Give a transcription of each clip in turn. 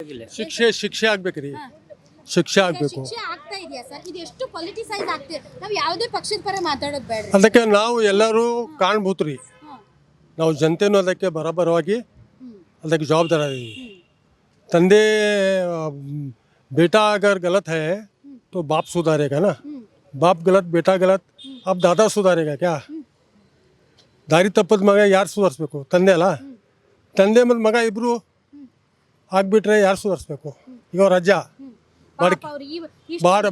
ಆಗಿಲ್ಲ. ಶಿಕ್ಷೆ ಆಗ್ಬೇಕ್ರಿ. ಶಿಕ್ಷೆ ಆಗಬೇಕು. ಶಿಕ್ಷೆ ಆಗ್ತಾ ಇದೆಯಾ ಸರ್? ಇದು ಎಷ್ಟು ಪೊಲಿಟಿಸೈಸ್ ಆಗ್ತಿದೆ? ನಾವು ಯಾವುದೇ ಪಕ್ಷದ ಪರ ಮಾತಾಡೋದು ಬೇಡ. ಅದಕ್ಕೆ ನಾವು ಎಲ್ಲರೂ ಕಾಣ್ಬೋತ್ರಿ. ನಾವು ಜನತೆನೂ ಅದಕ್ಕೆ ಬರೋಬರವಾಗಿ ಅದಕ್ಕೆ ಜವಾಬ್ದಾರ ಇದೀವಿ. ತಂದೆ बेटा अगर गलत है तो बाप सुधारेगा ना. बाप गलत बेटा गलत, अब दादा सुधारेगा क्या? ದಾರಿ ತಪ್ಪದ ಮಗ ಯಾರು ಸುಧಾರಿಸ್ಬೇಕು? ತಂದೆ ಅಲ್ಲ. ತಂದೆ ಮತ್ತು ಮಗ ಇಬ್ಬರು ಆಗ್ಬಿಟ್ರೆ ಯಾರು ಸುಧಾರಿಸ್ಬೇಕು? ಈಗ ಅವ್ರ ಅಜ್ಜ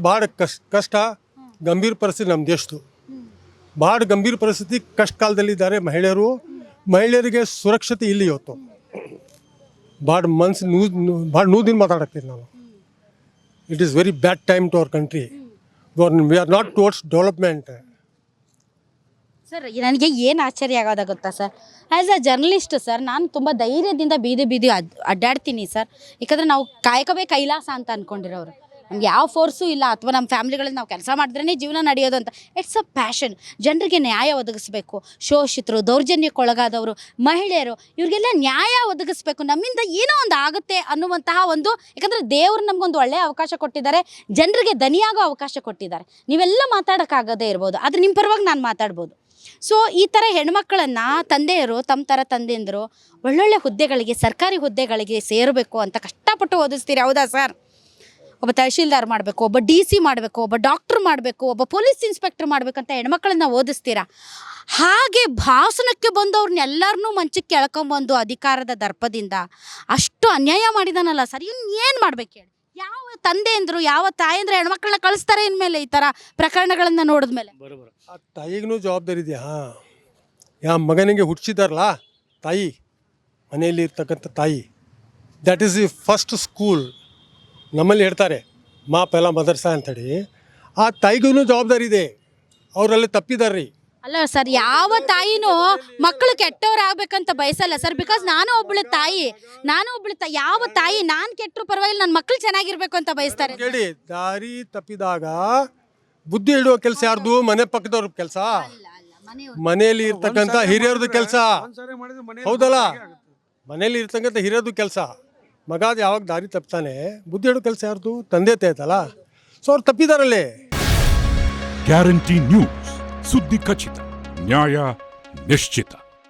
ಭಾಳ ಕಷ್ಟ ಗಂಭೀರ ಪರಿಸ್ಥಿತಿ ನಮ್ಮ ದೇಶದ್ದು. ಭಾಳ ಗಂಭೀರ ಪರಿಸ್ಥಿತಿ ಕಷ್ಟ ಕಾಲದಲ್ಲಿದ್ದಾರೆ ಮಹಿಳೆಯರು. ಮಹಿಳೆಯರಿಗೆ ಸುರಕ್ಷತೆ ಇಲ್ಲಿ ಇವತ್ತು ಭಾಳ ಭಾಳ ನೋದಿನ ಮಾತಾಡಕ್ತೀವಿ ನಾವು. It is very bad time to our country. We are not towards development. Sir ನನಗೆ ಏನು ಆಶ್ಚರ್ಯ ಆಗೋದ ಗೊತ್ತಾ sir? As a journalist sir, ನಾನು ತುಂಬ ಧೈರ್ಯದಿಂದ ಬೀದಿ ಅಡ್ಡಾಡ್ತೀನಿ ಸರ್. ಯಾಕಂದರೆ ನಾವು ಕಾಯಕವೇ ಕೈಲಾಸ ಅಂತ ಅಂದ್ಕೊಂಡಿರೋರು. ನಮ್ಗೆ ಯಾವ ಫೋರ್ಸು ಇಲ್ಲ, ಅಥವಾ ನಮ್ಮ ಫ್ಯಾಮಿಲಿಗಳಲ್ಲಿ ನಾವು ಕೆಲಸ ಮಾಡಿದ್ರೇ ಜೀವನ ನಡೆಯೋದು ಅಂತ. It's a passion. ಜನರಿಗೆ ನ್ಯಾಯ ಒದಗಿಸ್ಬೇಕು. ಶೋಷಿತರು, ದೌರ್ಜನ್ಯಕ್ಕೊಳಗಾದವರು, ಮಹಿಳೆಯರು, ಇವ್ರಿಗೆಲ್ಲ ನ್ಯಾಯ ಒದಗಿಸ್ಬೇಕು. ನಮ್ಮಿಂದ ಏನೋ ಒಂದು ಆಗುತ್ತೆ ಅನ್ನುವಂತಹ ಒಂದು, ಯಾಕಂದರೆ ದೇವರು ನಮಗೊಂದು ಒಳ್ಳೆಯ ಅವಕಾಶ ಕೊಟ್ಟಿದ್ದಾರೆ, ಜನರಿಗೆ ದನಿಯಾಗೋ ಅವಕಾಶ ಕೊಟ್ಟಿದ್ದಾರೆ. ನೀವೆಲ್ಲ ಮಾತಾಡೋಕ್ಕಾಗದೇ ಇರ್ಬೋದು, ಆದರೆ ನಿಮ್ಮ ಪರವಾಗಿ ನಾನು ಮಾತಾಡ್ಬೋದು. ಸೊ ಈ ಥರ ಹೆಣ್ಮಕ್ಳನ್ನು ತಂದೆಯರು ತಮ್ಮ ಥರ ತಂದೆಯಂದರು ಒಳ್ಳೊಳ್ಳೆ ಹುದ್ದೆಗಳಿಗೆ, ಸರ್ಕಾರಿ ಹುದ್ದೆಗಳಿಗೆ ಸೇರಬೇಕು ಅಂತ ಕಷ್ಟಪಟ್ಟು ಓದಿಸ್ತೀರಿ, ಹೌದಾ ಸರ್? ಒಬ್ಬ ತಹಶೀಲ್ದಾರ್ ಮಾಡಬೇಕು, ಒಬ್ಬ DC ಮಾಡಬೇಕು, ಒಬ್ಬ ಡಾಕ್ಟ್ರ್ ಮಾಡಬೇಕು, ಒಬ್ಬ ಪೊಲೀಸ್ ಇನ್ಸ್ಪೆಕ್ಟರ್ ಮಾಡಬೇಕಂತ ಹೆಣ್ಮಕ್ಳನ್ನ ಓದಿಸ್ತೀರಾ. ಹಾಗೆ ಭಾಷಣಕ್ಕೆ ಬಂದವ್ರನ್ನೆಲ್ಲರನ್ನೂ ಮಂಚಕ್ಕೆ ಎಳ್ಕೊಂಬಂದು ಅಧಿಕಾರದ ದರ್ಪದಿಂದ ಅಷ್ಟು ಅನ್ಯಾಯ ಮಾಡಿದಾನಲ್ಲ ಸರ್. ಏನು ಮಾಡ್ಬೇಕು ಹೇಳಿ? ಯಾವ ತಂದೆ ಅಂದರು, ಯಾವ ತಾಯಿ ಅಂದರೆ ಹೆಣ್ಮಕ್ಳನ್ನ ಕಳಿಸ್ತಾರೆ ಇನ್ಮೇಲೆ ಈ ಥರ ಪ್ರಕರಣಗಳನ್ನು ನೋಡಿದ್ಮೇಲೆ? ಆ ತಾಯಿಗೂ ಜವಾಬ್ದಾರಿ ಇದೆಯಾ? ಯಾವ ಮಗನಿಗೆ ಹುಟ್ಟಿಸಿದಾರಲ್ಲ ತಾಯಿ, ಮನೆಯಲ್ಲಿ ಇರ್ತಕ್ಕಂಥ ತಾಯಿ, that is the first school. ನಮ್ಮಲ್ಲಿ ಹೇಳ್ತಾರೆ ಮಾ ಪೆಲ ಮದರ್ಸಾ ಅಂಥೇಳಿ. ಆ ತಾಯಿಗೂ ಜವಾಬ್ದಾರಿ ಇದೆ. ಅವರಲ್ಲಿ ತಪ್ಪಿದಾರ್ರಿ. ಅಲ್ಲ ಸರ್, ಯಾವ ತಾಯಿನೂ ಮಕ್ಕಳು ಕೆಟ್ಟವರಾಗಬೇಕಂತ ಬಯಸಲ್ಲ ಸರ್. ಬಿಕಾಸ್ ನಾನು ಒಬ್ಬಳು ತಾಯಿ. ಯಾವ ತಾಯಿ ನಾನು ಕೆಟ್ಟರು ಪರವಾಗಿಲ್ಲ, ನನ್ನ ಮಕ್ಕಳು ಚೆನ್ನಾಗಿರ್ಬೇಕು ಅಂತ ಬಯಸ್ತಾರೆ. ಹೇಳಿ, ದಾರಿ ತಪ್ಪಿದಾಗ ಬುದ್ಧಿ ಹೇಳುವ ಕೆಲಸ ಯಾರ್ದು? ಮನೆ ಪಕ್ಕದವ್ರ ಕೆಲಸ, ಮನೆಯಲ್ಲಿ ಇರ್ತಕ್ಕಂಥ ಹಿರಿಯರದು ಕೆಲಸ, ಹೌದಲ್ಲ? ಮನೆಯಲ್ಲಿ ಇರ್ತಕ್ಕಂಥ ಹಿರಿಯರದು ಕೆಲಸ. ಮಗ ಯಾವಾಗ ದಾರಿ ತಪ್ತಾನೆ, ಬುದ್ಧಿ ಹೇಳೋ ಕೆಲಸ ಯಾರ್ದು? ತಂದೆ ತಾಯ್ತಲ್ಲ. ಸೊ ಅವ್ರು ತಪ್ಪಿದಾರಲ್ಲೇ. ಗ್ಯಾರಂಟಿ ನ್ಯೂಸ್, ಸುದ್ದಿ ಖಚಿತ, ನ್ಯಾಯ ನಿಶ್ಚಿತ.